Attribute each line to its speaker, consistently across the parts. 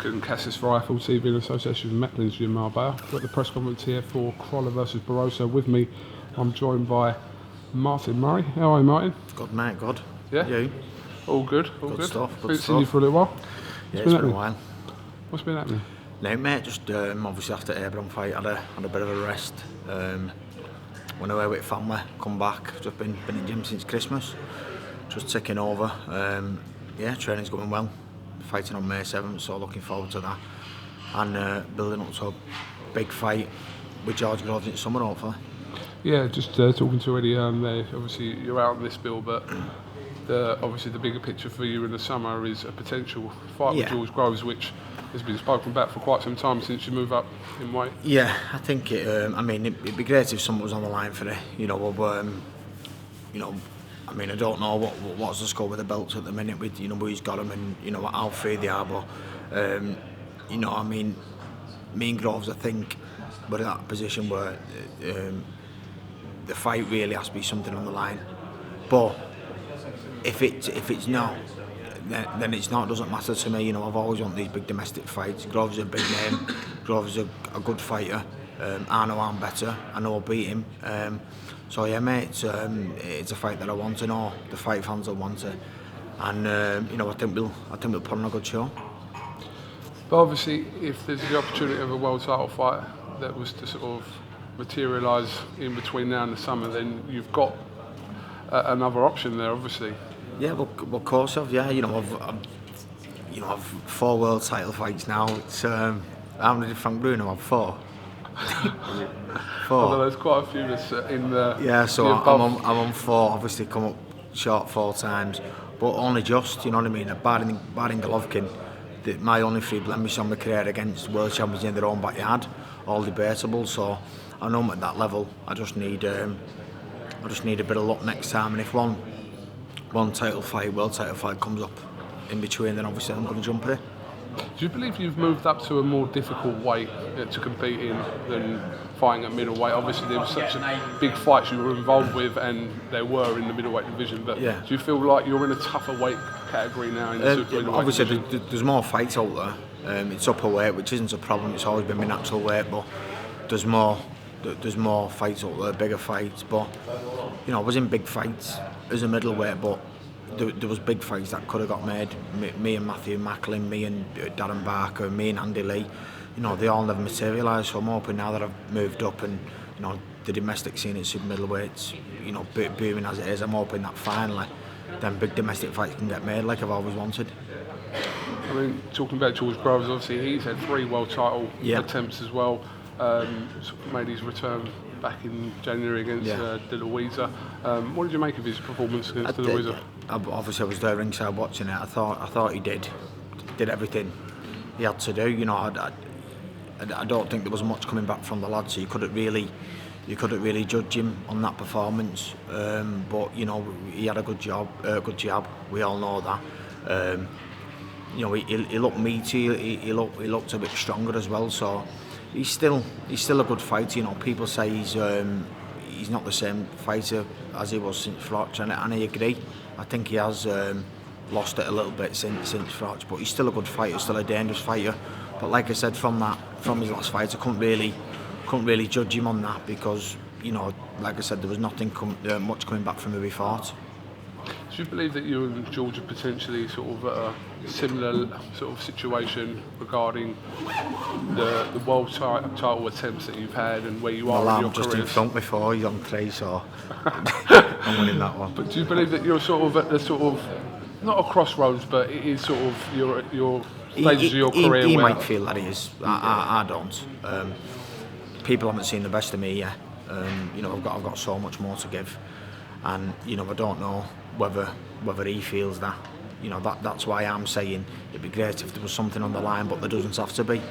Speaker 1: watching CASSIUS Rifle TV in association with Mecklen's Gym Marbella. We're at the press conference here for Crolla versus Barroso. With me, I'm joined by Martin Murray. How are you, Martin?
Speaker 2: Good, mate, good.
Speaker 1: Yeah?
Speaker 2: You?
Speaker 1: All good, all good.
Speaker 2: Stuff, good
Speaker 1: Been
Speaker 2: stuff.
Speaker 1: seeing you for a little while.
Speaker 2: Yeah, it's been a while.
Speaker 1: What's been happening?
Speaker 2: No, mate, just obviously after Abraham fight, had a bit of a rest. Went away with family, come back. Just been in gym since Christmas. Just ticking over. Yeah, training's going well. Fighting on May 7th, so looking forward to that. And building up to a big fight with George Groves in summer, hopefully.
Speaker 1: Yeah, just talking to Eddie there. Obviously, you're out on this bill, but obviously the bigger picture for you in the summer is a potential fight with George Groves, which has been spoken about for quite some time since you move up in weight.
Speaker 2: Yeah, I think it'd be great if someone was on the line for it. I mean, I don't know what's the score with the belts at the minute with who's got them and how free they are, but me and Groves, I think we're in that position where the fight really has to be something on the line. But if it's not, then it's not. It doesn't matter to me. I've always wanted these big domestic fights. Groves is a big name. Groves is a good fighter. I know I'm better. I know I'll beat him. So yeah, mate, it's a fight that I want to know. The fight fans will want it, and I think we'll put on a good show.
Speaker 1: But obviously, if there's the opportunity of a world title fight that was to sort of materialise in between now and the summer, then you've got another option there, obviously.
Speaker 2: Yeah, well, of course I've. Yeah, I've 4 world title fights now. It's how many did Frank Bruno have? 4. 4.
Speaker 1: Although there's quite a few that's in the.
Speaker 2: Yeah, so I'm on 4. Obviously, come up short 4 times, but only just. You know what I mean? Barring Golovkin, my only 3 blemishes on my career against world champions in their own backyard, all debatable. So I know I'm at that level. I just need a bit of luck next time, and if one world title fight comes up in between, then obviously I'm going to jump at it.
Speaker 1: Do you believe you've moved up to a more difficult weight to compete in than fighting at middleweight? Obviously there was such big fights you were involved with, and there were in the middleweight division, but do you feel like you're in a tougher weight category now in the super middleweight
Speaker 2: obviously
Speaker 1: division?
Speaker 2: there's more fights out there. It's upper weight, which isn't a problem. It's always been my natural weight, but there's more fights out there, bigger fights. But I was in big fights as a middleweight, but there was big fights that could have got made. Me and Matthew Macklin, me and Darren Barker, me and Andy Lee. They all never materialised. So I'm hoping now that I've moved up and the domestic scene at super middleweights, booming as it is. I'm hoping that finally, them big domestic fights can get made like I've always wanted.
Speaker 1: I mean, talking about George Groves, obviously he's had 3 world title attempts as well. Made his return back in January against De Luisa. What did you make of his performance against De Luisa?
Speaker 2: Obviously, I was there ringside watching it. I thought he did everything he had to do. I don't think there was much coming back from the lad, so you couldn't really judge him on that performance. But he had a good jab. We all know that. He looked meaty. He looked a bit stronger as well. So he's still a good fighter. People say he's not the same fighter as he was since Froch, and I agree. I think he has lost it a little bit since Froch, but he's still a good fighter, still a dangerous fighter. But like I said, from his last fight, I couldn't really judge him on that because like I said, there was nothing much coming back from who he fought.
Speaker 1: Do you believe that you and George are potentially sort of at a similar sort of situation regarding the world title attempts that you've had and where you are in your careers?
Speaker 2: Just in front before, he's on 3, so I'm winning that one.
Speaker 1: But do you believe that you're sort of at the sort of, not a crossroads, but it is sort of your stages of your career?
Speaker 2: He might feel that he is. I don't. People haven't seen the best of me yet. I've got so much more to give, and I don't know whether he feels that. That's why I'm saying it'd be great if there was something on the line, but there doesn't have to be,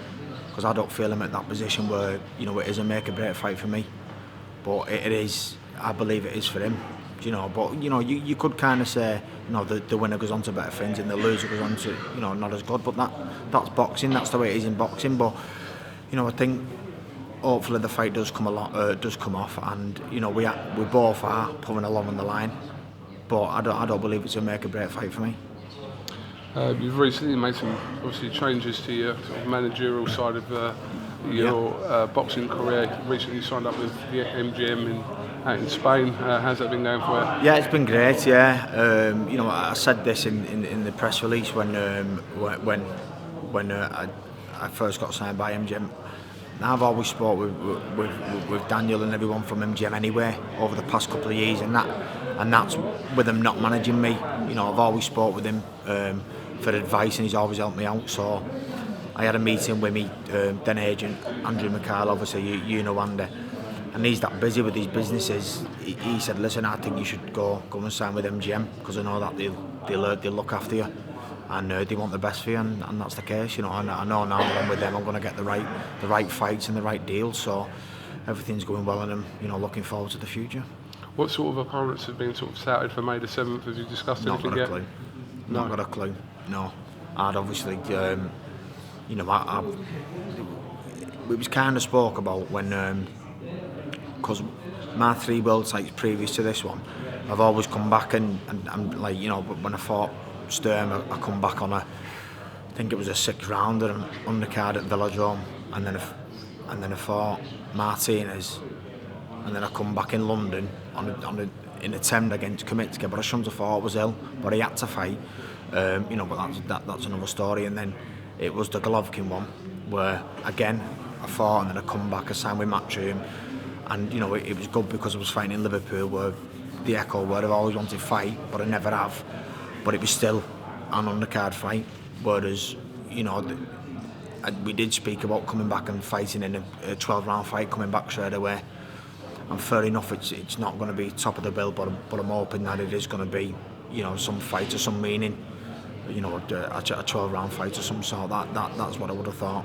Speaker 2: because I don't feel him at that position where it is a make or break fight for me. But it is. I believe it is for him. But you could kind of say the winner goes on to better things and the loser goes on to not as good. But that's boxing. That's the way it is in boxing. But I think hopefully the fight does come off, and we both are pulling along on the line. But I don't believe it's a make or break fight for me.
Speaker 1: You've recently made some obviously changes to your sort of managerial side of your boxing career. Recently signed up with the MGM out in Spain. How's that been going for you?
Speaker 2: Yeah, it's been great. Yeah, you know, I said this in the press release when I first got signed by MGM. I've always spoke with Daniel and everyone from MGM anyway over the past couple of years, and that's with him not managing me. You know, I've always spoke with him for advice, and he's always helped me out. So I had a meeting with me then agent Andrew McCall, obviously you know Andy, and he's that busy with his businesses. He said, listen, I think you should go and sign with MGM because I know that they'll look after you. And they want the best for you, and that's the case. You know, I know now that I'm with them, I'm going to get the right fights and the right deals. So everything's going well, and I'm, you know, looking forward to the future.
Speaker 1: What sort of opponents have been sort of touted for May the 7th? Have you discussed anything yet?
Speaker 2: Not got a clue. No, I'd obviously, you know, it was kind of spoke about when, because my 3 world titles previous to this one, I've always come back and like, you know, when I fought Sturm, I come back on I think it was a 6th rounder and undercard at Velodrome, and then I fought Martinez, and then I come back in London in a 10 against Kamitska, but I shouldn't have fought, was ill, but he had to fight, you know, but that's another story. And then it was the Golovkin one where again I fought, and then I come back, I signed with Matchroom, and you know, it was good because I was fighting in Liverpool where the Echo, where I've always wanted to fight but I never have. But it was still an undercard fight, whereas, you know, we did speak about coming back and fighting in a 12-round fight, coming back straight away. And fair enough, it's not going to be top of the bill, but I'm hoping that it is going to be, you know, some fight or some meaning, you know, a 12-round fight or some sort. That's what I would have thought.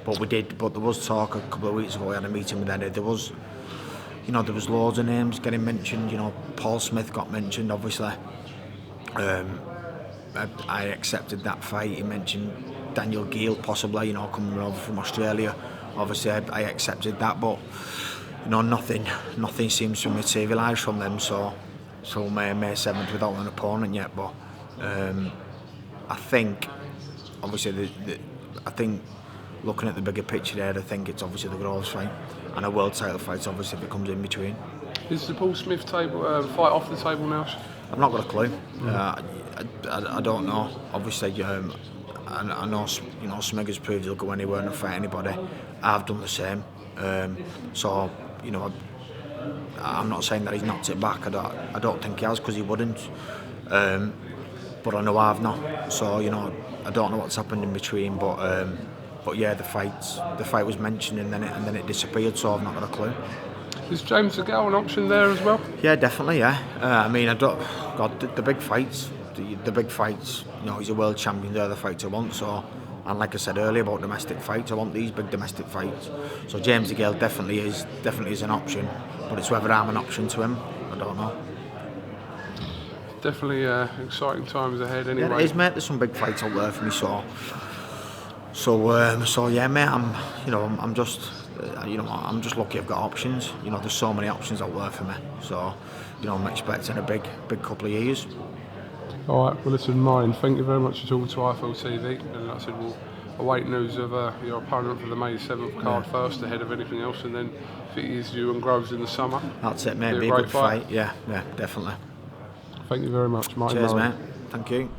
Speaker 2: But there was talk a couple of weeks ago. We had a meeting with Eddie. There was loads of names getting mentioned. You know, Paul Smith got mentioned, obviously. I accepted that fight. He mentioned Daniel Geale possibly, you know, coming over from Australia. Obviously, I accepted that, but you know, nothing seems to materialise from them. So May 7th without an opponent yet. But I think, obviously, I think looking at the bigger picture there, I think it's obviously the Groves fight and a world title fight. Obviously, if it comes in between.
Speaker 1: Is the Paul Smith fight off the table now?
Speaker 2: I've not got a clue. I don't know. Obviously, I know, you know, Smigger's proved he'll go anywhere and fight anybody. I've done the same. So, you know, I'm not saying that he's knocked it back. I don't think he has, because he wouldn't. But I know I've not. So, you know, I don't know what's happened in between. But yeah, the fight was mentioned, and then it disappeared. So I've not got a clue.
Speaker 1: Is James Geale an option there as well?
Speaker 2: Yeah, definitely. Yeah. I mean, the big fights. The big fights. You know, he's a world champion. They're the fights I want. So, and like I said earlier about domestic fights, I want these big domestic fights. So James Geale definitely is an option. But it's whether I'm an option to him, I don't know.
Speaker 1: Definitely exciting times ahead. Anyway.
Speaker 2: Yeah, it is, mate. There's some big fights out there for me. So yeah, mate. I'm just lucky I've got options. You know, there's so many options out there for me. So, you know, I'm expecting a big couple of years.
Speaker 1: All right, well, listen, Martin, thank you very much for talking to IFL TV. And like I said, we'll await news of your opponent for the May 7th card first, ahead of anything else, and then if it is you and Groves in the summer.
Speaker 2: That's it, mate. Be a good fight. Yeah, definitely.
Speaker 1: Thank you very much, Martin.
Speaker 2: Cheers, mate. Thank you.